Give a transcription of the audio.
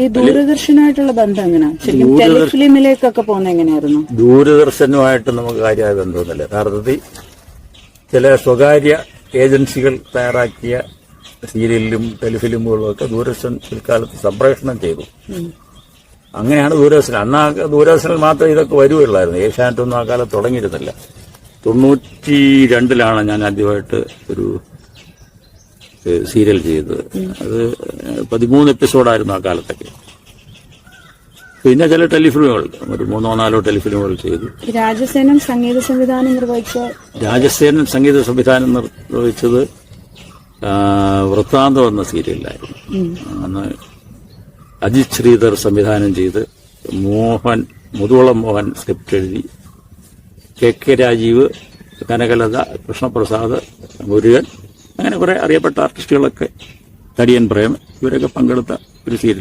ഈ ദൂരദർശനുമായിട്ടുള്ള ബന്ധം എങ്ങനെയാണ്? ശരിക്കും ടെലിഫിലിമിലേക്കൊക്കെ പോകുന്ന എങ്ങനെയായിരുന്നു? ദൂരദർശനുമായിട്ട് നമുക്ക് കാര്യമായ ബന്ധമൊന്നുമില്ല. യഥാർത്ഥത്തിൽ ചില സ്വകാര്യ ഏജൻസികൾ തയ്യാറാക്കിയ സീരിയലിലും ടെലിഫിലിമുകളും ഒക്കെ ദൂരദർശൻ പിൽക്കാലത്ത് സംപ്രേഷണം ചെയ്തു. അങ്ങനെയാണ് ദൂരദർശൻ. അന്ന് ആ ദൂരദർശനിൽ മാത്രമേ ഇതൊക്കെ വരുവുള്ളായിരുന്നു. ഏഷ്യാനെറ്റൊന്നും ആ കാലത്ത് തുടങ്ങിയിരുന്നില്ല. 92-ലാണ് ഞാൻ ആദ്യമായിട്ട് ഒരു സീരിയൽ ചെയ്തത്. അത് 13 എപ്പിസോഡായിരുന്നു ആ കാലത്തൊക്കെ. പിന്നെ ചില ടെലിഫിലിമുകൾ, ഒരു 3-4 ടെലിഫിലിമുകൾ ചെയ്തു. രാജസേനൻ സംഗീത സംവിധാനം നിർവഹിച്ചത് വൃത്താന്തം എന്ന സീരിയലിലായിരുന്നു. അന്ന് അജിത് ശ്രീധർ സംവിധാനം ചെയ്ത് മുതുവളം മോഹൻ സ്ക്രിപ്റ്റ് എഴുതി, KK രാജീവ്, കനകലത, കൃഷ്ണപ്രസാദ്, മുരുകൻ, അങ്ങനെ കുറെ അറിയപ്പെട്ട ആർട്ടിസ്റ്റുകളൊക്കെ, തടിയൻ പ്രേം, ഇവരൊക്കെ പങ്കെടുത്ത ഒരു സീരിയൽ.